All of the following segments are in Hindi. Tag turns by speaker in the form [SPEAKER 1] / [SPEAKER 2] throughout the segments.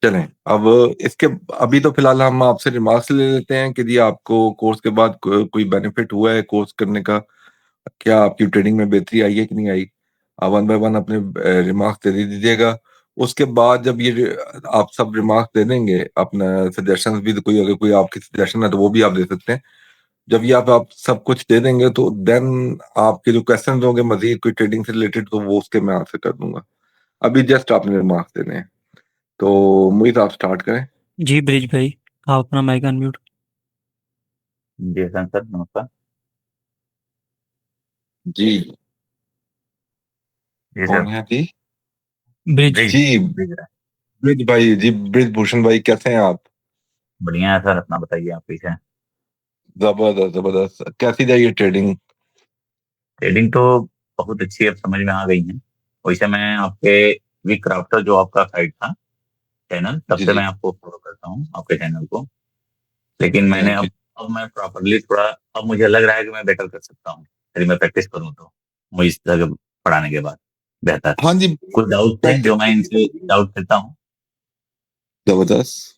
[SPEAKER 1] चलें। अब इसके अभी तो फिलहाल हम आपसे रिमार्क्स ले लेते हैं कि जी आपको कोर्स के बाद कोई बेनिफिट हुआ है कोर्स करने का? क्या आपकी ट्रेडिंग में बेहतरी आई है कि नहीं आई? आप वन बाय वन अपने रिमार्क्स दे दीजिएगा। उसके बाद जब आप सब रिमार्क्स दे देंगे, अपना सजेशंस भी, तो कोई अगर कोई आपकी सजेशन है तो वो भी आप दे सकते हैं। जब ये आप सब कुछ दे देंगे तो देन आपके जो क्वेश्चन होंगे मजीद कोई ट्रेडिंग से रिलेटेड, तो वो उसके मैं आंसर कर दूंगा। अभी जस्ट आपने रिमार्क्स देने हैं, तो मुझे आप स्टार्ट करें।
[SPEAKER 2] जी ब्रिज भाई, आप अपना माइक अनम्यूट।
[SPEAKER 3] जी हसन सर, नमस्कार।
[SPEAKER 1] जी,
[SPEAKER 3] जी सर।
[SPEAKER 1] कौन है जी?
[SPEAKER 2] ब्रिज।
[SPEAKER 3] ब्रिज।
[SPEAKER 1] जी,
[SPEAKER 3] ब्रिज राय।
[SPEAKER 1] ब्रिज भाई जी, ब्रिज भूषण भाई, कैसे हैं आप?
[SPEAKER 3] बढ़िया है सर, अपना बताइए, आप कैसे हैं?
[SPEAKER 1] जबरदस्त जबरदस्त। कैसी जाइए ट्रेडिंग?
[SPEAKER 3] ट्रेडिंग तो बहुत अच्छी अब समझ में आ गई है। वैसे मैं आपके वी क्राफ्टर जो आपका साइट था, चैनल, तब
[SPEAKER 1] जी
[SPEAKER 3] से
[SPEAKER 1] जी।
[SPEAKER 3] मैं आपको फॉलो करता हूँ, आपके चैनल को। लेकिन मैंने
[SPEAKER 1] थैंक यू।
[SPEAKER 3] अब मैं प्रॉपरली थोड़ा, अब मुझे लग रहा है कि मैं बेटर कर सकता हूँ यदि मैं प्रैक्टिस करूँ तो। मुझे इस तरह के पढ़ाने के बाद बेहतर।
[SPEAKER 1] हाँ जी,
[SPEAKER 3] कुछ डाउट थे
[SPEAKER 1] प्रैक्टिस
[SPEAKER 3] जो मैं इनसे
[SPEAKER 1] कीजिए।
[SPEAKER 3] डाउट करता हूँ,
[SPEAKER 1] जबरदस्त।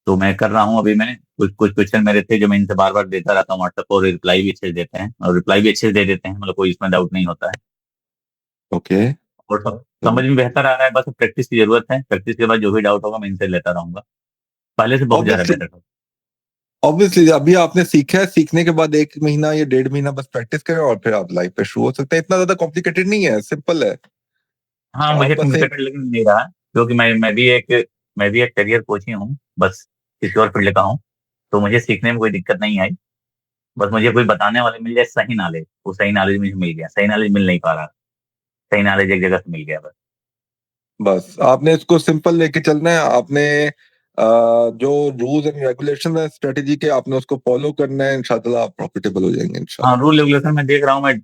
[SPEAKER 3] तो मैं कर रहा हूँ। अभी मैं कुछ कुछ क्वेश्चन मेरे थे जो मैं इनसे बार बार देता रहता हूँ व्हाट्सएप, और रिप्लाई भी अच्छे से देते हैं, और रिप्लाई भी अच्छे से दे देते हैं, मतलब कोई इसमें डाउट नहीं होता है।
[SPEAKER 1] ओके।
[SPEAKER 3] और सब समझ में बेहतर आ रहा है, बस प्रैक्टिस की जरूरत है। प्रैक्टिस के बाद जो भी डाउट होगा मैं इनसे लेता रहूंगा। पहले से बहुत ज्यादा
[SPEAKER 1] ऑब्वियसली,
[SPEAKER 3] बेटर होगा।
[SPEAKER 1] ऑब्वियसली अभी आपने सीखा है, सीखने के बाद 1 महीना या 1.5 महीना बस प्रैक्टिस करें और फिर आप लाइफ पे शुरू हो सकते हैं। इतना ज्यादा कॉम्प्लिकेटेड नहीं है, सिंपल है।
[SPEAKER 3] हाँ,
[SPEAKER 1] आप
[SPEAKER 3] मुझे
[SPEAKER 1] बस एक
[SPEAKER 3] कॉम्प्लिकेटेड लेकिन नहीं रहा, क्योंकि मैं भी एक करियर कोच ही हूँ, बस किसी और फील्ड का हूँ। तो मुझे सीखने में कोई दिक्कत नहीं आई। बस मुझे कोई बताने वाले मिल जाए, सही नॉलेज, वो सही नॉलेज मुझे मिल गया। सही नॉलेज मिल नहीं पा रहा, सही नॉलेज एक जगह से मिल गया बस।
[SPEAKER 1] बस आपने इसको सिंपल लेके चलना है। आपने जो रूल्स एंड रेगुलेशन है स्ट्रेटेजी के, आपने उसको फॉलो करना है। इंशाल्लाह आप प्रॉफिटेबल हो जाएंगे
[SPEAKER 3] हाँ,
[SPEAKER 1] इंशाल्लाह।
[SPEAKER 3] रूल रेगुलेशन मैं देख रहा हूँ। मैं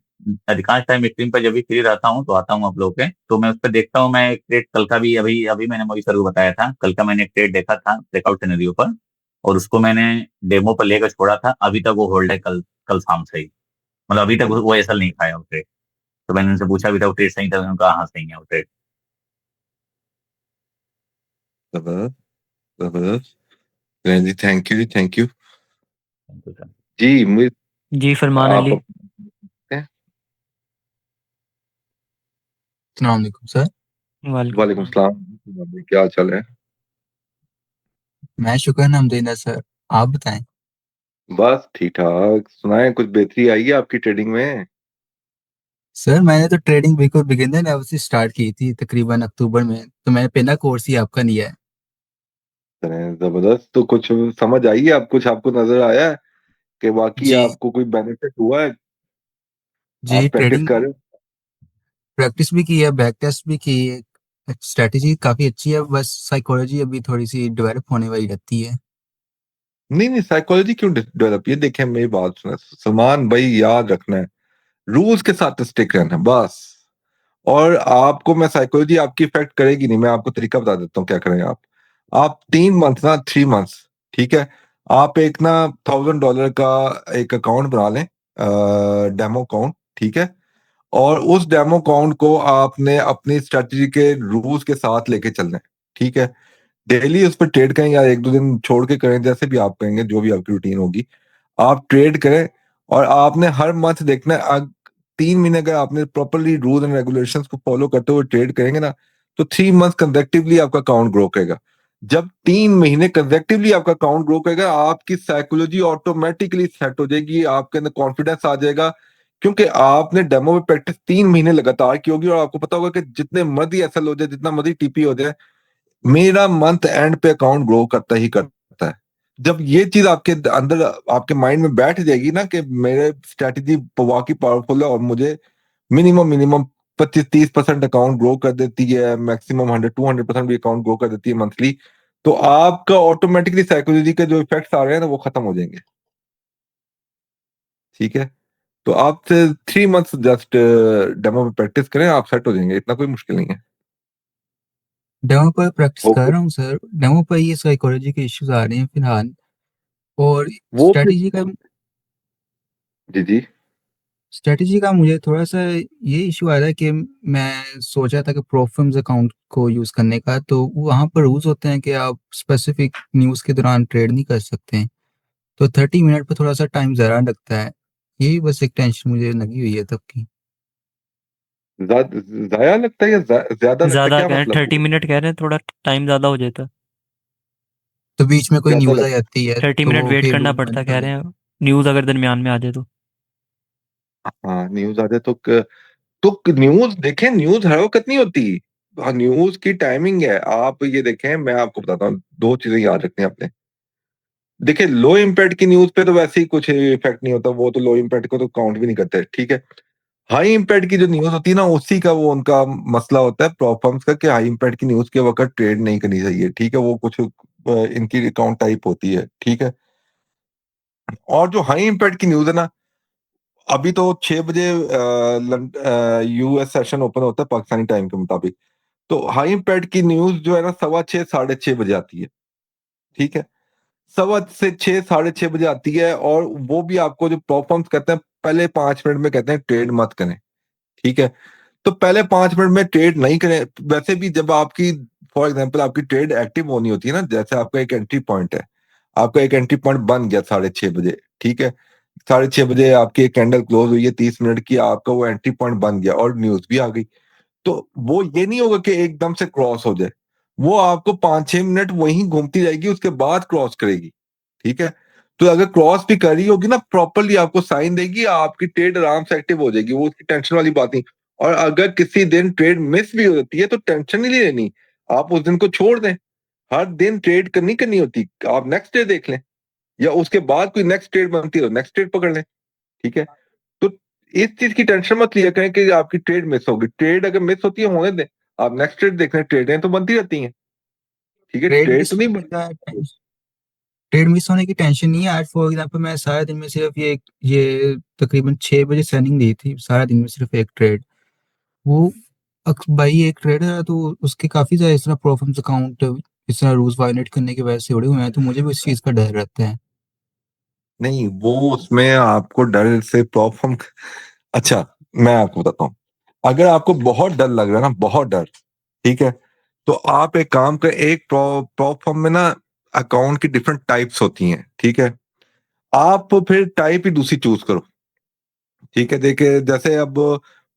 [SPEAKER 3] अधिकांश टाइम स्क्रीन पर जब भी फ्री रहता हूँ तो आता हूँ आप लोग के, तो मैं उस पर देखता हूँ। मैं एक ट्रेड कल का भी, अभी अभी मैंने मोहित सर को बताया था, कल का मैंने एक ट्रेड देखा था ब्रेकआउट सिनेरियो पर, और उसको मैंने डेमो पर लेकर छोड़ा था। अभी तक वो होल्ड है, कल कल शाम से ही, मतलब अभी तक वो ऐसा नहीं खाया वो ट्रेड। तो मैंने उनसे पूछा भी था वो ट्रेड सही था, उन्होंने कहा हाँ सही है वो ट्रेड।
[SPEAKER 1] जबरदस्त जबरदस्त। चलें जी, थैंक यू जी, thank you.
[SPEAKER 3] Thank you sir.
[SPEAKER 1] जी, मुझे
[SPEAKER 2] जी फरमान
[SPEAKER 1] आप
[SPEAKER 2] अली।
[SPEAKER 4] अस्सलाम वालेकुम सर।
[SPEAKER 2] वालेकुम
[SPEAKER 1] वालेकुम
[SPEAKER 2] सलाम।
[SPEAKER 1] सलाम। क्या हाल चाल है?
[SPEAKER 4] मैं शुक्र अल्हम्दुलिल्लाह सर। आप बताएं।
[SPEAKER 1] बस ठीक ठाक। सुनाए, कुछ बेहतरी आई है आपकी ट्रेडिंग में?
[SPEAKER 4] सर मैंने तो ट्रेडिंग बिल्कुल बिगिनर लेवल से स्टार्ट की थी तकरीबन अक्टूबर में, तो मैंने पहला कोर्स ही आपका लिया है।
[SPEAKER 1] चलें, जबरदस्त। तो कुछ समझ आई है? आप कुछ आपको नजर आया है कि वाकई
[SPEAKER 4] जी।
[SPEAKER 1] आपको कोई बेनिफिट हुआ है?
[SPEAKER 4] जी
[SPEAKER 1] आप प्रैक्टिस
[SPEAKER 4] ट्रेडिंग
[SPEAKER 1] कर रहे हो?
[SPEAKER 4] प्रैक्टिस भी की है, बैक टेस्ट भी की है। स्ट्रेटेजी काफ़ी अच्छी है, बस साइकोलॉजी अभी थोड़ी सी डेवलप होने वाली रहती है।
[SPEAKER 1] नहीं नहीं, साइकोलॉजी क्यों डेवलप? ये देखें, मेरी बात सुने सलमान भाई, याद रखना है रूल्स के साथ स्टिक रहना है बस। और आपको मैं साइकोलॉजी आपकी इफेक्ट करेगी नहीं। मैं आपको तरीका बता देता हूँ क्या करें आप 3 मंथ ना 3 मंथ्स, ठीक है, आप एक ना $1000 का एक अकाउंट बना लें, डेमो अकाउंट, ठीक है। और उस डेमो अकाउंट को आपने अपनी स्ट्रेटजी के रूल्स के साथ लेके चलना है, ठीक है। डेली उस पर ट्रेड करें या 1-2 दिन छोड़ के करें, जैसे भी आप कहेंगे, जो भी आपकी रूटीन होगी, आप ट्रेड करें। और आपने हर मंथ देखना है, 3 महीने अगर आपने प्रॉपरली रूल एंड रेगुलेशंस को फॉलो करते हुए ट्रेड करेंगे ना, तो 3 मंथ कंजेक्टिवली आपका अकाउंट ग्रो करेगा। जब 3 महीने कंजेक्टिवली आपका अकाउंट ग्रो करेगा, आपकी साइकोलॉजी ऑटोमेटिकली सेट हो जाएगी, आपके अंदर कॉन्फिडेंस आ जाएगा। क्योंकि आपने डेमो में प्रैक्टिस 3 महीने लगातार की होगी, और आपको पता होगा कि जितने मर्जी एसएल हो जाए, जितना मर्जी टीपी हो जाए, मेरा मंथ एंड पे अकाउंट ग्रो करता ही करता है। जब ये चीज आपके अंदर, आपके माइंड में बैठ जाएगी ना कि मेरे स्ट्रैटेजी वाकई पावरफुल है और मुझे मिनिमम मिनिमम 25-30% अकाउंट ग्रो कर देती है, मैक्सिमम 100-200% भी अकाउंट ग्रो कर देती है मंथली, तो आपका ऑटोमेटिकली साइकोलॉजी के जो इफेक्ट्स आ रहे हैं ना, वो खत्म हो जाएंगे, ठीक है। तो आप 3 मंथ्स जस्ट डेमो में प्रैक्टिस करें, आप सेट हो जाएंगे, इतना कोई मुश्किल नहीं है।
[SPEAKER 4] डेमो पर प्रैक्टिस कर
[SPEAKER 1] ओके।
[SPEAKER 4] रहा हूँ सर। डेमो पर ये साइकोलॉजी के इश्यूज आ रहे हैं फिलहाल। और
[SPEAKER 1] वो
[SPEAKER 4] स्ट्रेटेजी का
[SPEAKER 1] जी जी।
[SPEAKER 4] स्ट्रेटजी का मुझे थोड़ा-सा ये इश्यू आ रहा है कि मैं सोचा था कि प्रोफर्म्स अकाउंट को यूज़ करने का, तो वहाँ पर रूल्स होते हैं कि आप स्पेसिफिक न्यूज़ के दौरान ट्रेड नहीं कर सकते हैं। तो 30 मिनट पे थोड़ा-सा टाइम ज़्यादा लगता है। यही बस एक टेंशन मुझे लगी हुई है तब की।
[SPEAKER 1] ज़ाया लगता है या ज़्यादा लगता है,
[SPEAKER 2] ज़्यादा
[SPEAKER 1] क्या
[SPEAKER 2] कह रहे हैं,
[SPEAKER 1] मतलब
[SPEAKER 2] 30
[SPEAKER 1] हुआ?
[SPEAKER 2] मिनट कह रहे हैं, थोड़ा टाइम ज़्यादा हो जाता।
[SPEAKER 4] तो बीच में कोई
[SPEAKER 1] ज़्यादा
[SPEAKER 4] न्यूज़ आ
[SPEAKER 1] लग
[SPEAKER 4] जाती है,
[SPEAKER 2] 30 मिनट
[SPEAKER 4] तो
[SPEAKER 2] वेट
[SPEAKER 4] फिर
[SPEAKER 2] करना
[SPEAKER 4] वो
[SPEAKER 2] पड़ता
[SPEAKER 4] बंद कर
[SPEAKER 2] कह रहे
[SPEAKER 4] देते
[SPEAKER 2] हैं, न्यूज़ अगर दरमियान में आ जाए तो।
[SPEAKER 1] हाँ, न्यूज़ आ जाए तो न्यूज़ देखें, न्यूज़ हर वक़्त नहीं होती। न्यूज़ की टाइमिंग है। आप ये देखें, मैं आपको बताता हूँ, 2 चीज़ें याद रखनी है आपने। देखिए, लो इम्पैक्ट की न्यूज़ पे तो वैसे ही कुछ इफ़ेक्ट नहीं होता, वो तो लो इम्पैक्ट को तो काउंट भी नहीं करते, ठीक है? हाई इम्पैक्ट की जो न्यूज़ होती है ना, उसी का वो उनका मसला होता है प्रोफर्म्स का, कि हाई इम्पैक्ट की न्यूज़ के वक़्त ट्रेड नहीं करनी चाहिए, ठीक है? वो कुछ इनकी अकाउंट टाइप होती है, ठीक है? और जो हाई इम्पैक्ट की न्यूज़ है ना, अभी तो 6 बजे यूएस सेशन ओपन होता है पाकिस्तानी टाइम के मुताबिक। तो हाई इम्पैक्ट की न्यूज़ जो है ना, सवा 6 साढ़े 6 बजे आती है, ठीक है? सवा से 6 साढ़े 6 बजे आती है, और वो भी आपको जो प्रोफर्म्स कहते हैं, पहले 5 मिनट में कहते हैं ट्रेड मत करें, ठीक है? तो पहले 5 मिनट में ट्रेड नहीं करें। वैसे भी जब आपकी, फॉर एग्ज़ाम्पल, आपकी ट्रेड एक्टिव होनी होती है ना, जैसे आपका एक एंट्री पॉइंट है, आपका एक एंट्री पॉइंट बन गया साढ़े 6 बजे, ठीक है? साढ़े 6 बजे आपकी एक कैंडल क्लोज़ हुई है 30 मिनट की, आपका वो एंट्री पॉइंट बन गया और न्यूज़ भी आ गई। तो वो ये नहीं होगा कि एकदम से क्रॉस हो जाए। वो आपको 5-6 मिनट वहीं घूमती रहेगी, उसके बाद क्रॉस करेगी, ठीक है? तो अगर क्रॉस भी कर रही होगी ना, प्रॉपर्ली आपको साइन देगी, आपकी ट्रेड आराम से एक्टिव हो जाएगी, वो उसकी टेंशन वाली बात नहीं। और अगर किसी दिन ट्रेड मिस भी हो जाती है, तो टेंशन ही नहीं लेनी, आप उस दिन को छोड़ दें। हर दिन ट्रेड करनी करनी होती, आप नेक्स्ट डे देख लें, या उसके बाद कोई नेक्स्ट ट्रेड बनती है तो नेक्स्ट ट्रेड पकड़ लें, ठीक है? तो इस चीज की टेंशन मत लिया करें कि आपकी ट्रेड मिस होगी। ट्रेड अगर मिस होती है, होने दें, आप नेक्स्ट ट्रेड देख रहे हैं, ट्रेडें तो बनती रहती हैं, ठीक है?
[SPEAKER 4] ट्रेड
[SPEAKER 1] ट्रेड
[SPEAKER 4] मिस
[SPEAKER 1] तो नहीं
[SPEAKER 4] होने
[SPEAKER 1] बन।
[SPEAKER 4] का ट्रेड मिस होने की टेंशन नहीं है। आज फॉर एग्जांपल मैं सारा दिन में सिर्फ ये तकरीबन 6 बजे सेलिंग दी थी, सारा दिन में सिर्फ एक ट्रेड। वो भाई एक ट्रेडर है, तो उसके काफ़ी ज़्यादा इस तरह प्रोफर्म्स अकाउंट इस तरह रूल्स वायलेट करने की वजह से उड़े हुए हैं, तो मुझे भी इस चीज़ का डर रहता है।
[SPEAKER 1] नहीं, वो उसमें आपको डर से प्रॉब्लम। अच्छा, मैं आपको बताता हूँ, अगर आपको बहुत डर लग रहा है ना, बहुत डर, ठीक है? तो आप एक काम कर, एक प्रॉब्लम में ना अकाउंट की डिफरेंट टाइप्स होती हैं, ठीक है? आप फिर टाइप ही दूसरी चूज करो, ठीक है? देखिए, जैसे अब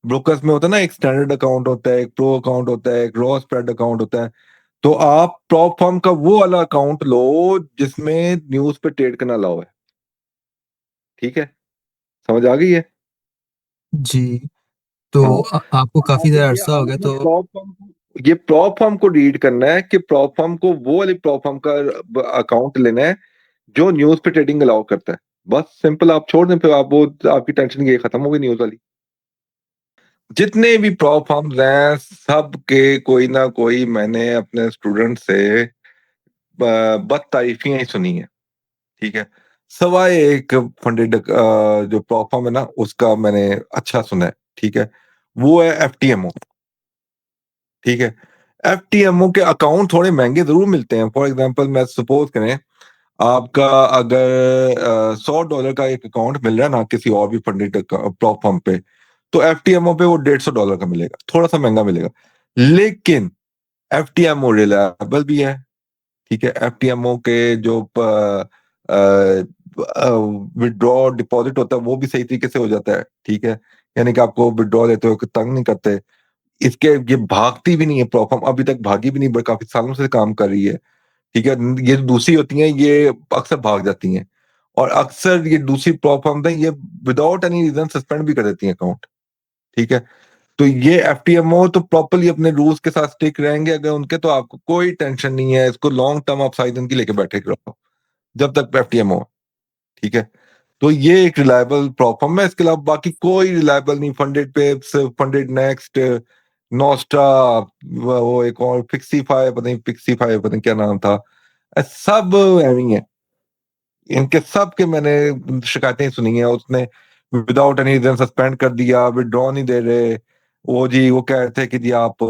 [SPEAKER 1] ब्रोकर्स में होता है ना, एक स्टैंडर्ड अकाउंट होता है, एक प्रो अकाउंट होता है, एक रॉ स्प्रेड अकाउंट होता है। तो आप प्रॉप फर्म का वो वाला अकाउंट लो जिसमें न्यूज पे ट्रेड करना अलाउ है, ठीक है? समझ आ गई है?
[SPEAKER 4] जी, तो
[SPEAKER 1] हाँ।
[SPEAKER 4] आपको
[SPEAKER 1] तो
[SPEAKER 4] काफ़ी
[SPEAKER 1] आपने
[SPEAKER 4] ज़्यादा
[SPEAKER 1] ये
[SPEAKER 4] अरसा हो गया
[SPEAKER 1] आपने
[SPEAKER 4] तो
[SPEAKER 1] प्रॉप फर्म को रीड करना है कि प्रॉप फर्म को, वो वाली प्रॉप फर्म का अकाउंट लेना है जो न्यूज पे ट्रेडिंग अलाउ करता है। बस सिंपल, आप छोड़ दें, फिर आप वो, आपकी टेंशन ये खत्म हो गई न्यूज वाली। जितने भी प्रॉप फर्म्स हैं, सब के कोई ना कोई मैंने अपने स्टूडेंट से बद तारीफियां ही सुनी है, ठीक है? सवाए एक फंडेड जो प्रॉप फर्म है ना, उसका मैंने अच्छा सुना है, ठीक है? वो है एफटीएमओ, ठीक है? एफटीएमओ के अकाउंट थोड़े महंगे जरूर मिलते हैं। फॉर एग्जांपल, मैं सपोज करें, आपका अगर $100 का एक अकाउंट मिल रहा है ना किसी और भी फंडेड प्रॉप फर्म पे, तो एफटीएमओ पे वो $150 का मिलेगा, थोड़ा सा महंगा मिलेगा, लेकिन एफटीएमओ रिलायबल भी है, ठीक है? एफटीएमओ के जो विड्रॉ डिपॉजिट होता है, वो भी सही तरीके से हो जाता है, ठीक है? यानी कि आपको विड्रॉ लेते हो तंग नहीं करते। इसके ये भागती भी नहीं है प्रॉफर्म, अभी तक भागी भी नहीं, बल्कि काफी सालों से काम कर रही है, ठीक है? ये जो दूसरी होती हैं, ये अक्सर भाग जाती हैं, और अक्सर ये दूसरी प्रॉफर्म है, ये विदाउट एनी रीजन सस्पेंड भी कर देती हैं अकाउंट, ठीक है? तो ये एफटीएमओ तो प्रॉपर्ली अपने रूल्स के साथ स्टिक रहेंगे अगर उनके, तो आपको कोई टेंशन नहीं है, इसको लॉन्ग टर्म आप साइड इनकी लेके बैठे रहो जब तक एफटीएमओ, ठीक है? तो ये एक रिलायबल प्लेटफॉर्म है। इसके अलावा बाकी कोई रिलायबल नहीं, funded Pep's, funded next, Nostra, वो एक और फिक्सीफाई, पता नहीं पिक्सीफाई, पता नहीं क्या नाम था, सब एवी है। इनके सब के मैंने शिकायतें सुनी है, उसने विदाउट एनी रीजन सस्पेंड कर दिया, विड्रॉ नहीं दे रहे, वो जी वो कह रहे थे कि जी आप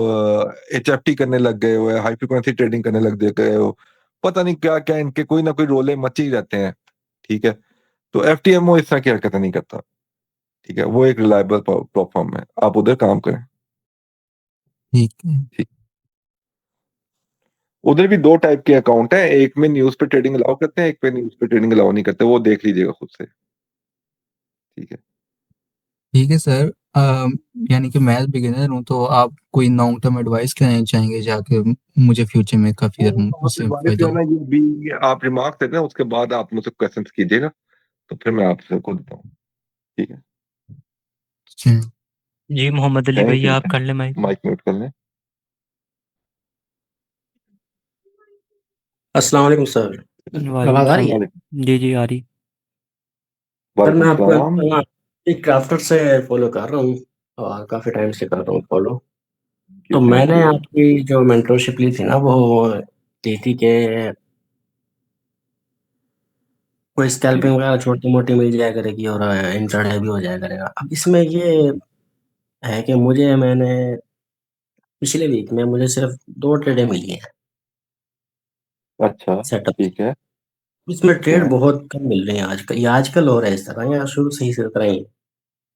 [SPEAKER 1] एचएफटी करने लग गए हो, हाई फ्रिक्वेंसी ट्रेडिंग करने लग गए हो, पता नहीं क्या क्या, इनके कोई ना कोई रोले मचे ही रहते हैं, ठीक है? तो एफटीएमओ इस तरह की हरकतें नहीं करता। ठीक है, वो एक रिलायबल प्लेटफॉर्म है, आप उधर काम करें।
[SPEAKER 4] ठीक है।
[SPEAKER 1] ठीक, उधर भी 2 टाइप के अकाउंट हैं, एक में न्यूज़ पे ट्रेडिंग अलाउ करते हैं, एक पे न्यूज़ पे ट्रेडिंग अलाउ नहीं करते, वो देख लीजिएगा खुद से। ठीक है।
[SPEAKER 4] ठीक है सर। यानी कि मैं बिगिनर हूँ, तो आप कोई लॉन्ग टर्म एडवाइस कहना चाहेंगे जाके मुझे फ्यूचर में काफ़ी उससे
[SPEAKER 1] बारिश
[SPEAKER 4] फायदा
[SPEAKER 1] जो है
[SPEAKER 4] हो?
[SPEAKER 1] ना, ये भी आप रिमार्क देते हैं, उसके बाद आप मुझसे क्वेश्चन कीजिएगा, तो फिर मैं आपसे को देता हूँ। ठीक है,
[SPEAKER 4] अच्छा।
[SPEAKER 2] जी मोहम्मद अली
[SPEAKER 1] थैंक
[SPEAKER 2] भैया
[SPEAKER 1] यू।
[SPEAKER 2] आप कर ले माइक।
[SPEAKER 1] माइक म्यूट कर लें।
[SPEAKER 5] अस्सलाम वालेकुम सर।
[SPEAKER 2] वालेकुम
[SPEAKER 5] आवाज़ आ रही है?
[SPEAKER 2] सलाम। जी जी आ रही।
[SPEAKER 5] सर मैं
[SPEAKER 1] वालेकुम
[SPEAKER 5] आपको
[SPEAKER 1] सलाम।
[SPEAKER 5] एक क्राफ्टर से फॉलो कर रहा हूँ और काफ़ी टाइम से कर रहा हूँ फॉलो। तो
[SPEAKER 1] थैंक
[SPEAKER 5] मैंने
[SPEAKER 1] यू।
[SPEAKER 5] आपकी जो मेंटरशिप ली थी ना, वो ली थी कि कोई स्कैल्पिंग वगैरह छोटी मोटी मिल जाया करेगी और इंट्राडे भी हो जाया करेगा। अब इसमें ये है कि मैंने पिछले वीक में मुझे सिर्फ 2 ट्रेडें मिली हैं
[SPEAKER 1] अच्छा,
[SPEAKER 5] सेटअप।
[SPEAKER 1] ठीक है।
[SPEAKER 5] इसमें
[SPEAKER 1] ठीक
[SPEAKER 5] ट्रेड
[SPEAKER 1] है।
[SPEAKER 5] बहुत कम मिल रहे हैं आजकल। ये आजकल हो रहा है इस तरह, या शुरू से ही इस तरह ही?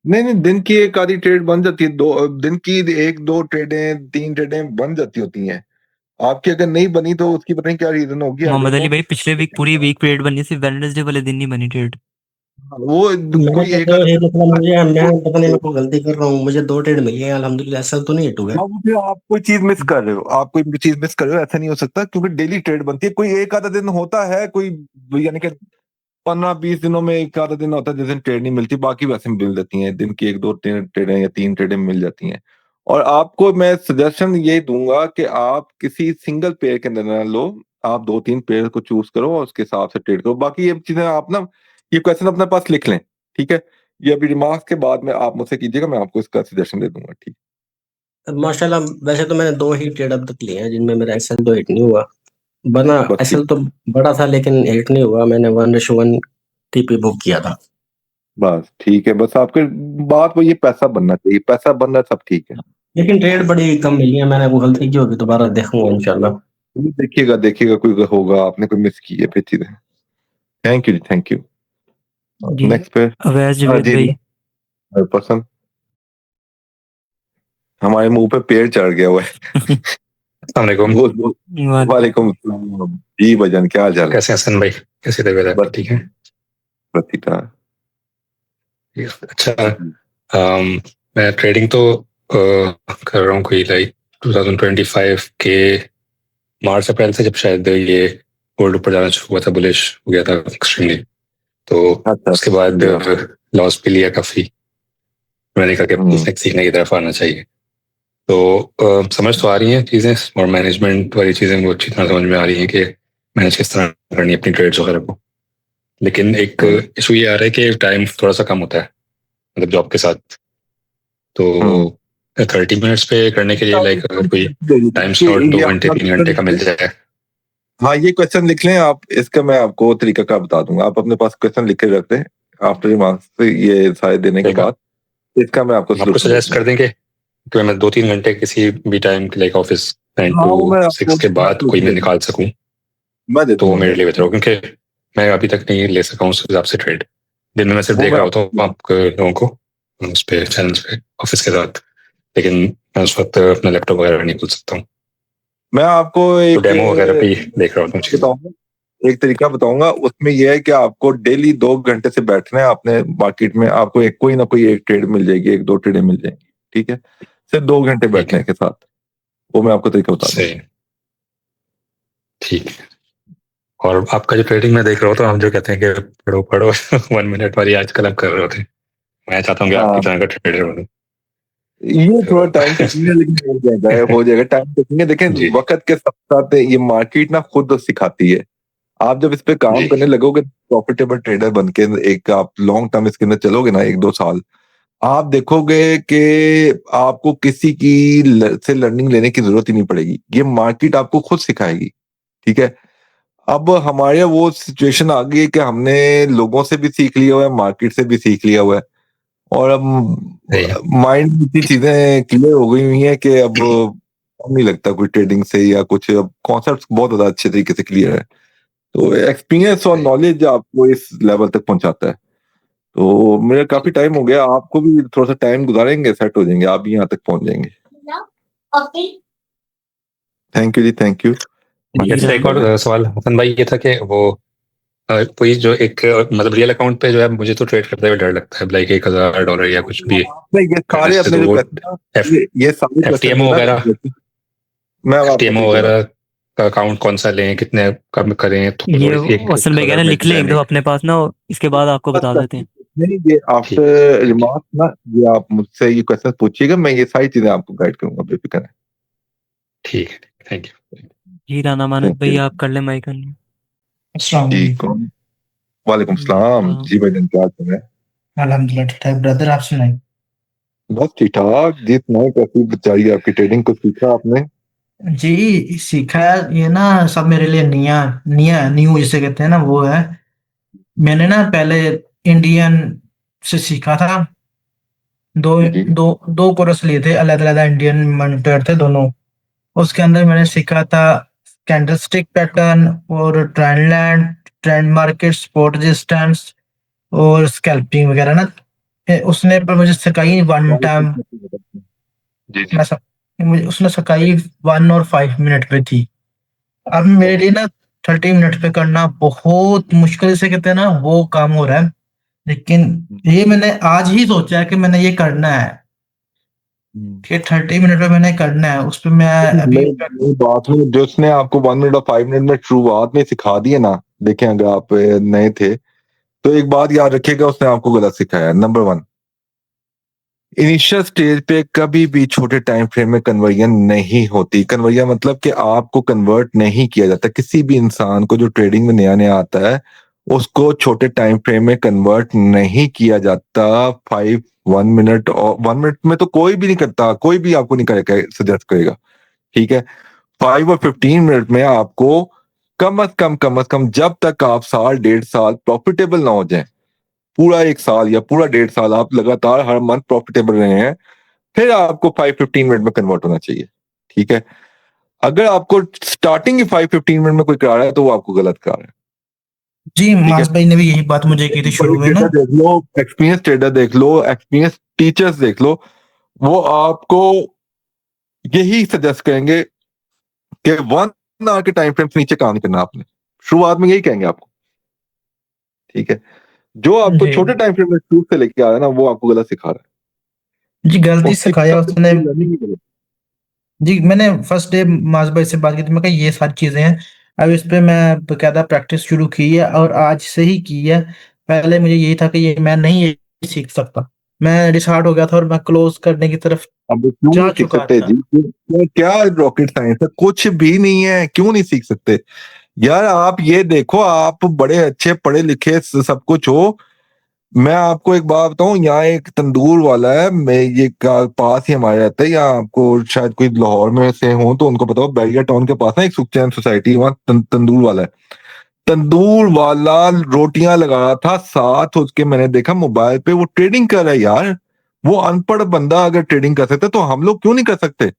[SPEAKER 1] नहीं, नहीं, दिन की एक आधी ट्रेड बन जाती है, 2 दिन की 1-2 ट्रेडें, 3 ट्रेडें बन जाती होती हैं। आपकी अगर नहीं बनी तो उसकी पता नहीं क्या रीज़न होगी, आई
[SPEAKER 2] मोहम्मद
[SPEAKER 1] डोंट
[SPEAKER 2] अली
[SPEAKER 1] नो।
[SPEAKER 2] भाई पिछले वीक पूरी वीक ट्रेड बनी, सिर्फ वेडनेसडे वाले दिन नहीं बनी ट्रेड।
[SPEAKER 1] वो
[SPEAKER 5] मैंने
[SPEAKER 1] कोई
[SPEAKER 5] तो
[SPEAKER 1] एक
[SPEAKER 5] जो
[SPEAKER 1] आधा
[SPEAKER 5] है,
[SPEAKER 1] दिन
[SPEAKER 5] मतलब
[SPEAKER 1] होता
[SPEAKER 5] मुझे, मैं पता नहीं
[SPEAKER 1] है।
[SPEAKER 5] मैं कोई गलती कर रहा हूँ, मुझे 2 ट्रेड मिली है अल्हम्दुलिल्लाह। ऐसा तो नहीं है टू है?
[SPEAKER 1] अब फिर आप कोई चीज मिस कर रहे हो, आप कोई चीज मिस कर रहे हो, ऐसा नहीं हो सकता, क्योंकि डेली ट्रेड बनती है। कोई एक आधा दिन होता है, कोई यानी कि 15-20 दिनों में एक आधा दिन होता है जिस दिन ट्रेड नहीं मिलती, बाकी वैसे मिल जाती हैं, दिन की 1-2-3 ट्रेडें या 3 ट्रेडें मिल जाती हैं। और आपको मैं सजेशन ये दूंगा कि आप किसी सिंगल पेयर के अंदर ना लो, आप 2-3 पेयर को चूज करो और उसके हिसाब से ट्रेड करो। बाकी ये चीजें आप ना, ये क्वेश्चन अपने पास लिख लें। ठीक है, ये अभी रिमार्क्स के बाद में आप मुझसे कीजिएगा, मैं आपको इसका सजेशन दे दूंगा। ठीक।
[SPEAKER 5] अब माशाल्लाह, वैसे तो मैंने 2 ही ट्रेड अब तक लिए हैं जिनमें मेरा एसएल तो हिट नहीं हुआ। बना
[SPEAKER 1] बस ठीक।
[SPEAKER 5] एसएल तो बड़ा था लेकिन हिट नहीं हुआ। मैंने 1:1 टीपी बुक किया था।
[SPEAKER 1] बस ठीक है, बस आपके बात वो ये पैसा बनना चाहिए, पैसा बन रहा है, सब ठीक है।
[SPEAKER 5] लेकिन ट्रेड बड़ी कम मिली है। मैंने वो गलती की होगी, दोबारा देखूंगा इंशाल्लाह।
[SPEAKER 1] देखिएगा, देखिएगा, कोई होगा, आपने कोई मिस की है फिर चीजें। थैंक यू जी, थैंक यू।
[SPEAKER 2] जी
[SPEAKER 1] नेक्स्ट पे।
[SPEAKER 2] अवैस
[SPEAKER 1] हाँ
[SPEAKER 2] जवेद
[SPEAKER 1] जी,
[SPEAKER 2] भाई।
[SPEAKER 1] पर्सन हमारे मुंह पे पेड़ चढ़ गया हुआ है।
[SPEAKER 6] अस्सलामुअलैकुम।
[SPEAKER 1] वालेकुम अस्सलाम। जी भाईजान, क्या हाल चाल है?
[SPEAKER 6] कैसे हैं हसन भाई? कैसी तबीयत है
[SPEAKER 1] बस
[SPEAKER 6] आपकी? ठीक है।
[SPEAKER 1] प्रतिता।
[SPEAKER 6] अच्छा। मैं ट्रेडिंग तो कर रहा हूँ कोई लाइक 2025 के मार्च अप्रैल से, जब शायद ये गोल्ड ऊपर जाना शुरू हुआ था, बुलिश हो गया था एक्सट्रीमली। तो
[SPEAKER 1] अच्छा,
[SPEAKER 6] उसके बाद लॉस भी लिया काफी। मैंने कहा कि
[SPEAKER 1] हम्म,
[SPEAKER 6] सीखने की तरफ आना चाहिए। तो समझ तो आ रही हैं चीजें, और मैनेजमेंट वाली चीजें वो अच्छी तरह समझ में आ रही हैं कि मैनेज किस तरह करनी है अपनी ट्रेड्स वगैरह को। लेकिन एक
[SPEAKER 1] हम्म,
[SPEAKER 6] इशू ये आ रहा है कि टाइम थोड़ा सा कम होता है, मतलब जॉब के साथ। तो 30 मिनट्स पे करने के लिए लाइक अगर कोई टाइम स्लॉट 2 घंटे 3 घंटे का मिल जाए।
[SPEAKER 1] हाँ, ये क्वेश्चन लिख लें आप, इसका मैं आपको तरीका का बता दूंगा। आप अपने पास क्वेश्चन लिख के रख दें, आफ्टर रिमार्क्स ये सारे देने के
[SPEAKER 6] ठीक है,
[SPEAKER 1] बाद इसका मैं आपको
[SPEAKER 6] हम आपको
[SPEAKER 1] सलूशन
[SPEAKER 6] सजेस्ट
[SPEAKER 1] देता
[SPEAKER 6] कर देंगे कि मैं 2-3 घंटे किसी भी टाइम लाइक ऑफिस 9
[SPEAKER 1] हूँ। हाँ,
[SPEAKER 6] टू
[SPEAKER 1] वो मैं आपको
[SPEAKER 6] 6 के बाद कोई मैं निकाल सकूं,
[SPEAKER 1] मैं दे
[SPEAKER 6] तो वो
[SPEAKER 1] दूंगा,
[SPEAKER 6] मेरे लिए बेहतर हो, क्योंकि मैं अभी तक नहीं ले सका हूँ उस हिसाब से ट्रेड। दिन में मैं सिर्फ
[SPEAKER 1] वो
[SPEAKER 6] देख
[SPEAKER 1] मैं
[SPEAKER 6] रहा होता हूँ आप लोगों को उस पे चैनल्स पे ऑफिस के साथ, लेकिन मैं उस वक्त अपना लैपटॉप वगैरह नहीं खोल सकता हूँ।
[SPEAKER 1] मैं आपको
[SPEAKER 6] तो
[SPEAKER 1] एक
[SPEAKER 6] डेमो वगैरह पे ही देख रहा होता हूँ चीजें।
[SPEAKER 1] बताऊंगा, एक तरीका बताऊंगा। उसमें यह है कि आपको डेली 2 घंटे से बैठना है आपने मार्केट में, आपको एक कोई ना कोई एक ट्रेड मिल जाएगी, 1-2 ट्रेडें मिल जाएंगी। ठीक है, सिर्फ 2 घंटे
[SPEAKER 6] ठीक
[SPEAKER 1] बैठने
[SPEAKER 6] है,
[SPEAKER 1] के साथ, वो मैं आपको तरीका बता दूंगा।
[SPEAKER 6] सही, ठीक है। और आपका जो ट्रेडिंग में देख रहा होता हूँ, आप जो कहते हैं कि पढ़ो पढ़ो 1 मिनट वाली आजकल आप कर रहे होते हैं, मैं चाहता हूँ कि आपकी
[SPEAKER 1] हाँ,
[SPEAKER 6] तरह का ट्रेडर बनूं।
[SPEAKER 1] ये थोड़ा टाइम
[SPEAKER 6] तो
[SPEAKER 1] टेकिंग है, लेकिन हो जाएगा, हो जाएगा। टाइम टेकिंग है, देखें
[SPEAKER 6] जी
[SPEAKER 1] वक्त के साथ साथ ये मार्केट ना खुद सिखाती है। आप जब इस पे काम
[SPEAKER 6] जी,
[SPEAKER 1] करने लगोगे, प्रॉफिटेबल ट्रेडर बन के एक आप लॉन्ग टर्म इसके अंदर चलोगे ना, 1-2 साल, आप देखोगे कि आपको किसी की से लर्निंग लेने की जरूरत ही नहीं पड़ेगी, ये मार्केट आपको खुद सिखाएगी। ठीक है, अब हमारे यहाँ वो सिचुएशन आ गई है कि हमने लोगों से भी सीख लिया हुआ है, मार्केट से भी सीख लिया हुआ है, और अब
[SPEAKER 6] सही है।
[SPEAKER 1] माइंड में इतनी चीजें क्लियर हो गई हुई हैं कि अब नहीं लगता कोई ट्रेडिंग से या कुछ, अब कॉन्सेप्ट बहुत ज्यादा अच्छे तरीके से क्लियर है। तो एक्सपीरियंस और
[SPEAKER 6] सही।
[SPEAKER 1] नॉलेज आपको इस लेवल तक पहुंचाता है। तो मेरा काफी टाइम हो गया, आपको भी थोड़ा सा टाइम गुजारेंगे, सेट हो जाएंगे, आप भी यहाँ तक पहुंच जाएंगे। थैंक यू जी, थैंक यू।
[SPEAKER 6] बाकी अच्छा एक और सवाल हसन भाई ये था कि वो कोई जो एक मतलब रियल अकाउंट पे जो है मुझे तो ट्रेड करते हुए डर लगता है, लाइक $1,000 या कुछ भी
[SPEAKER 1] नहीं, ये सारे अपने जो ये सारे
[SPEAKER 6] FTMO वगैरह
[SPEAKER 1] मैं आपको
[SPEAKER 6] FTMO वगैरह का अकाउंट कौन सा लें, कितने कम करें, तो
[SPEAKER 2] ये असल में क्या है ना, लिख लें एक दो अपने पास ना, इसके बाद आपको बता देते हैं।
[SPEAKER 1] नहीं, ये आफ्टर रिमार्क ना, ये आप मुझसे ये क्वेश्चन पूछिएगा, मैं ये सारी चीजें आपको गाइड करूंगा, बेफिक्र है।
[SPEAKER 6] ठीक है, थैंक यू
[SPEAKER 2] जी। राना मानक भाई आप कर ले माइक अन।
[SPEAKER 1] जी, कौन? वालेकुम सलाम जी भाई, क्या हाल है?
[SPEAKER 7] अल्हम्दुलिल्लाह ठीक ठाक ब्रदर, आप सुनाइए।
[SPEAKER 1] बस ठीक ठाक जी, सुनाए कैसी बचाई आपकी ट्रेडिंग, को सीखा आपने?
[SPEAKER 7] जी सीखा है, ये ना सब मेरे लिए नया नया न्यू जिसे कहते हैं ना वो है। मैंने ना पहले इंडियन से सीखा था, दो
[SPEAKER 1] जी
[SPEAKER 7] दो दो कोर्स लिए थे, अलग अलग इंडियन मॉनिटर थे दोनों। उसके अंदर मैंने सीखा था कैंडलस्टिक पैटर्न और trend line, trend market, spot resistance और स्कैल्पिंग वगैरह ना। उसने पर मुझे सिखाई वन टाइम।
[SPEAKER 1] जी जी।
[SPEAKER 7] मैं सब मुझे उसने सिखाई 1 और 5 मिनट पे थी। अब मेरे लिए ना 30 मिनट पे करना बहुत मुश्किल से कहते हैं ना वो काम हो रहा है। लेकिन ये मैंने आज ही सोचा है कि मैंने ये करना है, कि 30 मिनट में मैंने करना है। उस पे मैं अभी
[SPEAKER 1] मेरी बात में जो उसने आपको 1 मिनट और 5 मिनट में शुरुआत में सिखा दिए ना, देखें अगर आप नए थे तो एक बात याद रखिएगा, उसने आपको गलत सिखाया। नंबर 1, इनिशियल स्टेज पे कभी भी छोटे टाइम फ्रेम में कन्वर्जन नहीं होती। कन्वर्जन मतलब कि आपको कन्वर्ट नहीं किया जाता। किसी भी इंसान को जो ट्रेडिंग में नया नया आता है उसको छोटे टाइम फ्रेम में कन्वर्ट नहीं किया जाता। 1 मिनट और 1 मिनट में तो कोई भी नहीं करता, कोई भी आपको नहीं करेगा, सजेस्ट करेगा, ठीक है। 5 और 15 मिनट में आपको कम अज कम जब तक आप साल 1.5 साल प्रॉफिटेबल ना हो जाए, पूरा 1 साल या पूरा 1.5 साल आप लगातार हर मंथ प्रॉफिटेबल रहे हैं, फिर आपको 5-15 मिनट में कन्वर्ट होना चाहिए, ठीक है। अगर आपको स्टार्टिंग ही 5-15 मिनट में कोई करा रहा है तो वो आपको गलत करा रहा है।
[SPEAKER 7] जी
[SPEAKER 1] ठीक
[SPEAKER 7] मास
[SPEAKER 1] है,
[SPEAKER 7] भाई ने भी यही बात मुझे की थी शुरू में ना।
[SPEAKER 1] देख लो, एक्सपीरियंस ट्रेडर देख लो, एक्सपीरियंस टीचर्स देख लो, वो आपको यही सजेस्ट करेंगे कि 1 आवर के टाइम फ्रेम से नीचे काम नहीं करना आपने, शुरुआत में यही कहेंगे आपको, ठीक है। जो आपको
[SPEAKER 7] जी
[SPEAKER 1] छोटे टाइम फ्रेम में शुरू से लेके आ रहा है ना, वो आपको गलत सिखा रहा है।
[SPEAKER 7] जी गलती
[SPEAKER 1] उसकी
[SPEAKER 7] सिखाया
[SPEAKER 1] सबसे
[SPEAKER 7] उसने।
[SPEAKER 1] बड़ी learning ही गलत।
[SPEAKER 7] जी मैंने फर्स्ट डे मास भाई से बात की थी, मैं कहा ये सारी चीजें हैं। अब इस पे मैं बकायदा प्रैक्टिस शुरू की है और आज से ही की है। पहले मुझे यही था कि ये मैं नहीं ये सीख सकता, मैं डिसहार्ट हो गया था और मैं क्लोज करने की तरफ
[SPEAKER 1] अब क्यों
[SPEAKER 7] जा
[SPEAKER 1] नहीं सीख
[SPEAKER 7] चुका
[SPEAKER 1] सकते
[SPEAKER 7] था।
[SPEAKER 1] जी? क्या रॉकेट साइंस है? कुछ भी नहीं है, क्यों नहीं सीख सकते यार? आप ये देखो, आप बड़े अच्छे पढ़े लिखे सब कुछ हो। मैं आपको एक बात बताऊं, यहाँ एक तंदूर वाला है, मैं ये पास ही हमारे रहता है, यहाँ आपको शायद कोई लाहौर में से हो तो उनको पता हो, बैरिया टाउन के पास ना एक सुखचैन सोसाइटी, वहाँ तंदूर वाला है। तंदूर वाला रोटियां लगा रहा था, साथ उसके मैंने देखा मोबाइल पे वो ट्रेडिंग कर रहा है यार। वो अनपढ़ बंदा अगर ट्रेडिंग कर सकता है तो हम लोग क्यों नहीं कर सकते?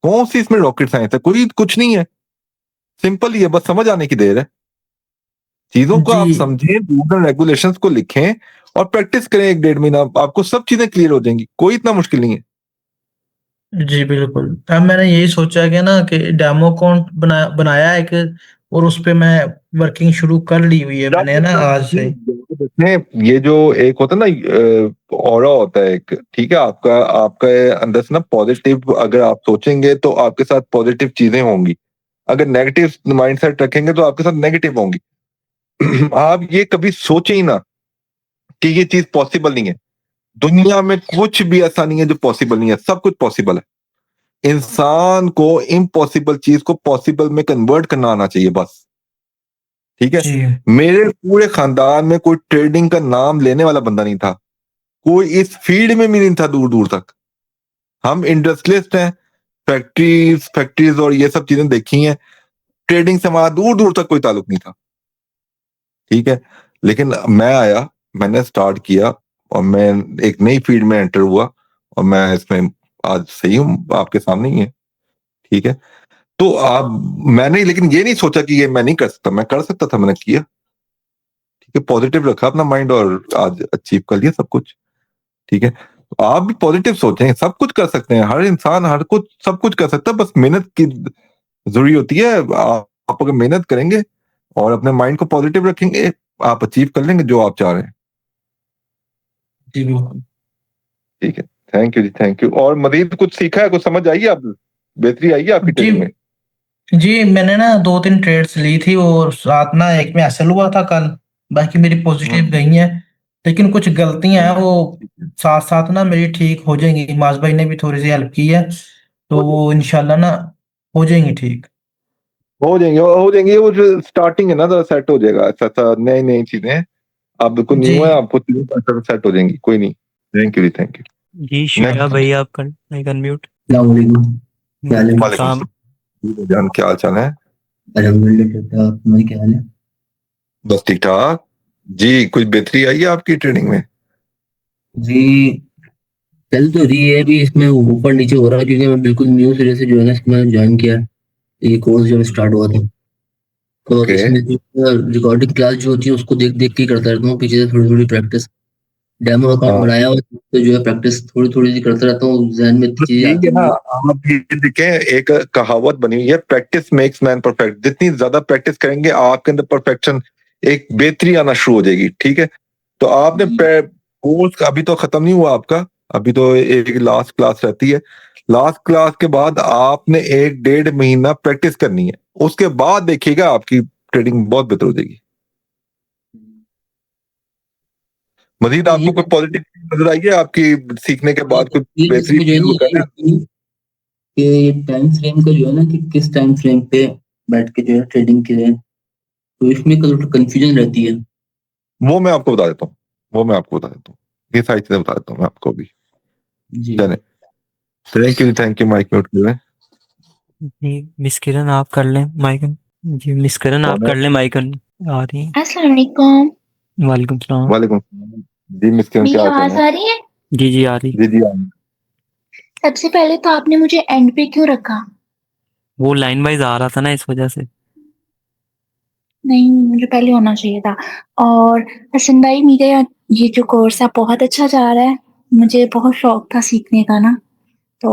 [SPEAKER 1] कौन सी इसमें रॉकेट साइंस है? कोई कुछ नहीं है, सिंपल ही है, बस समझ आने की देर है। चीजों को
[SPEAKER 7] जी
[SPEAKER 1] आप समझें, रूल एंड रेगुलेशंस को लिखें और प्रैक्टिस करें 1-1.5 महीना, आपको सब चीजें क्लियर हो जाएंगी, कोई इतना मुश्किल नहीं है।
[SPEAKER 7] जी बिल्कुल। अब मैंने यही सोचा कि ना कि डेमो अकाउंट बनाया है कि, और उस पे मैं वर्किंग शुरू कर ली हुई है मैंने ना आज से।
[SPEAKER 1] ये जो एक होता है ना ऑरा होता है एक, ठीक है, आपका आपका अंदर से ना पॉजिटिव, अगर आप सोचेंगे तो आपके साथ पॉजिटिव चीजें होंगी, अगर नेगेटिव माइंडसेट रखेंगे तो आपके साथ नेगेटिव होंगी। आप ये कभी सोचे ही ना कि ये चीज पॉसिबल नहीं है। दुनिया में कुछ भी ऐसा नहीं है जो पॉसिबल नहीं है, सब कुछ पॉसिबल है। इंसान को इम्पॉसिबल चीज को पॉसिबल में कन्वर्ट करना आना चाहिए, बस, ठीक है।
[SPEAKER 7] जी
[SPEAKER 1] मेरे पूरे खानदान में कोई ट्रेडिंग का नाम लेने वाला बंदा नहीं था, कोई इस फील्ड में भी नहीं था दूर दूर तक। हम इंडस्ट्रियलिस्ट हैं, फैक्ट्रीज और ये सब चीजें देखी हैं, ट्रेडिंग से हमारा दूर दूर तक कोई ताल्लुक नहीं था, ठीक है। लेकिन मैं आया, मैंने स्टार्ट किया और मैं एक नई फील्ड में एंटर हुआ और मैं इसमें आज सही हूं, आपके सामने ही है, ठीक है। तो आप, मैंने लेकिन ये नहीं सोचा कि ये मैं नहीं कर सकता, मैं कर सकता था, मैंने किया, ठीक है, पॉजिटिव रखा अपना माइंड और आज अचीव कर लिया सब कुछ। ठीक है, तो आप भी पॉजिटिव सोचें, सब कुछ कर सकते हैं, हर इंसान हर कुछ सब कुछ कर सकता है, बस मेहनत की जरूरी होती है। आप अगर मेहनत करेंगे और अपने माइंड को पॉजिटिव रखेंगे, आप अचीव कर लेंगे जो आप चाह रहे हैं।
[SPEAKER 7] जी बिल्कुल।
[SPEAKER 1] ठीक है, थैंक यू जी, थैंक यू। और मजीद कुछ सीखा है, कुछ समझ आई है, आप बेहतरी आई है आपकी ट्रेडिंग में?
[SPEAKER 7] जी मैंने ना 2-3 ट्रेड्स ली थी और साथ ना एक में एसएल हुआ था कल, बाकी मेरी पॉजिटिव गई हैं, लेकिन कुछ गलतियां हैं वो साथ साथ ना मेरी ठीक हो जाएंगी। माज भाई ने भी थोड़ी सी हेल्प की है, तो वो इंशाल्लाह ना हो जाएंगी ठीक।
[SPEAKER 1] हो जाएंगे। वो जो स्टार्टिंग है ना, जरा सेट हो जाएगा। ऐसा नई नई चीजें आप बिल्कुल न्यू है, आपको चीजें सेट हो जाएंगी, कोई नहीं। थैंक यू जी, थैंक यू।
[SPEAKER 2] जी शुक्रिया भाई, आप कर माइक अनम्यूट।
[SPEAKER 1] वालेकुम जान, क्या हाल चाल है?
[SPEAKER 4] तुम्हारी क्या हाल है?
[SPEAKER 1] बस ठीक ठाक जी। कुछ बेहतरी आई है आपकी ट्रेडिंग में?
[SPEAKER 4] जी चल तो रही है, अभी इसमें ऊपर नीचे हो रहा है क्योंकि मैं बिल्कुल न्यू सिरे से जो है ना इसमें ज्वाइन किया है। ये कोर्स जब स्टार्ट हुआ था तो
[SPEAKER 1] ओके।
[SPEAKER 4] इसमें रिकॉर्डिंग क्लास जो होती है उसको देख देख के करता रहता हूँ, पीछे से थोड़ी थोड़ी प्रैक्टिस। डेमो अकाउंट बनाया हुआ है, तो जो है प्रैक्टिस थोड़ी थोड़ी सी करता रहता हूँ, जहन में
[SPEAKER 1] बस
[SPEAKER 4] चीजें
[SPEAKER 1] यही
[SPEAKER 4] आती
[SPEAKER 1] है ना,
[SPEAKER 4] हैं।
[SPEAKER 1] आप ये देखें, एक कहावत बनी हुई है, प्रैक्टिस मेक्स मैन परफेक्ट। जितनी ज्यादा प्रैक्टिस करेंगे आपके अंदर परफेक्शन, एक बेहतरी आना शुरू हो जाएगी। ठीक है, तो आपने कोर्स अभी तो खत्म नहीं हुआ आपका, अभी तो एक लास्ट क्लास रहती है। लास्ट क्लास के बाद आपने 1-1.5 महीना प्रैक्टिस करनी है, उसके बाद देखिएगा आपकी ट्रेडिंग बहुत बेहतर हो जाएगी। मजीद आपको कोई पॉजिटिव नजर आई है आपकी सीखने के बाद? कुछ
[SPEAKER 4] ये
[SPEAKER 1] बेहतरीन
[SPEAKER 4] इसमें जो है
[SPEAKER 1] चीज
[SPEAKER 4] ये
[SPEAKER 1] बताना है?
[SPEAKER 4] कि ये टाइम फ्रेम का जो है ना कि किस टाइम फ्रेम पे बैठ के जो है ट्रेडिंग करें, तो इसमें कंफ्यूजन रहती है।
[SPEAKER 1] वो मैं आपको बता देता हूँ, ये सारी चीजें बता देता हूँ मैं आपको भी।
[SPEAKER 4] जी
[SPEAKER 1] चले, थैंक यू माइक म्यूट कर लें।
[SPEAKER 2] जी मिस किरण आप कर लें माइक। जी मिस किरण आप कर लें माइक आ रही है।
[SPEAKER 8] अस्सलाम वालेकुम।
[SPEAKER 2] वालेकुम सलाम।
[SPEAKER 1] वालेकुम जी, मिस किरण
[SPEAKER 8] मेरी
[SPEAKER 1] क्या हाल
[SPEAKER 8] आवाज
[SPEAKER 1] है?
[SPEAKER 8] आ रही है?
[SPEAKER 2] जी जी आ रही।
[SPEAKER 1] जी आ रही है।
[SPEAKER 8] सबसे पहले तो आपने मुझे एंड पे क्यों रखा?
[SPEAKER 2] वो लाइन वाइज आ रहा था ना, इस वजह से।
[SPEAKER 8] नहीं, मुझे पहले होना चाहिए था। और हसन भाई, मेरा ये जो कोर्स है बहुत अच्छा जा रहा है। मुझे बहुत शौक था सीखने का ना, तो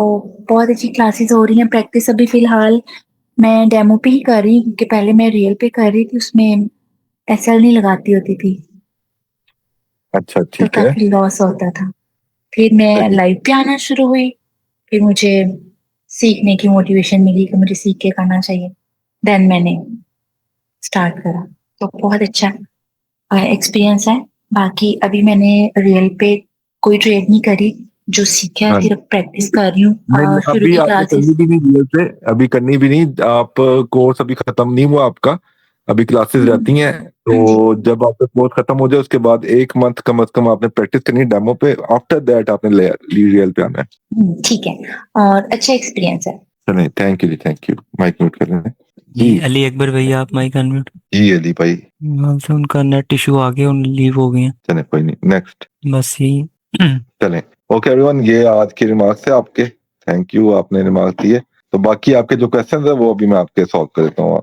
[SPEAKER 8] बहुत अच्छी क्लासेस हो रही हैं। प्रैक्टिस अभी फिलहाल मैं डेमो पे ही कर रही हूँ, क्योंकि पहले मैं रियल पे कर रही थी, उसमें एसएल नहीं लगाती होती थी,
[SPEAKER 1] अच्छा
[SPEAKER 8] तो
[SPEAKER 1] ठीक है।
[SPEAKER 8] काफी लॉस होता था। फिर मैं
[SPEAKER 1] सही।
[SPEAKER 8] लाइव पे आना शुरू हुई, फिर मुझे सीखने की मोटिवेशन मिली कि मुझे सीख के करना चाहिए। देन मैंने स्टार्ट करा, तो बहुत अच्छा एक्सपीरियंस है। बाकी अभी मैंने रियल पे कोई ट्रेड नहीं करी, जो सीखा है
[SPEAKER 1] हाँ,
[SPEAKER 8] सिर्फ प्रैक्टिस कर रही
[SPEAKER 1] नहीं
[SPEAKER 8] हूँ शुरू
[SPEAKER 1] अभी
[SPEAKER 8] की
[SPEAKER 1] आपने
[SPEAKER 8] क्लासेस।
[SPEAKER 1] करनी भी नहीं रियल से, अभी करनी भी नहीं। आप कोर्स अभी खत्म नहीं हुआ आपका, अभी क्लासेस रहती हैं।
[SPEAKER 8] हाँ जी।
[SPEAKER 1] तो जब आपका कोर्स खत्म हो जाए उसके बाद 1 मंथ कम से कम आपने प्रैक्टिस करनी है डेमो पे। आफ्टर दैट आपने रियल पे आना है।
[SPEAKER 8] ठीक है, और अच्छा एक्सपीरियंस है।
[SPEAKER 1] चलिए, थैंक यू जी, थैंक यू। माइक म्यूट कर लें
[SPEAKER 2] जी अली अकबर भैया आप माइक अनम्यूट।
[SPEAKER 1] जी अली भाई।
[SPEAKER 2] हमसे उनका नेट इशू आ गया, उन लीव हो गए हैं।
[SPEAKER 1] चले कोई नहीं, नेक्स्ट।
[SPEAKER 2] बस यही।
[SPEAKER 1] चलें, ओके एवरीवन, ये आज के रिमार्क्स है आपके। थैंक यू, आपने रिमार्क्स दिए। तो बाकी आपके जो क्वेश्चन है वो अभी मैं आपके सॉल्व कर देता हूँ।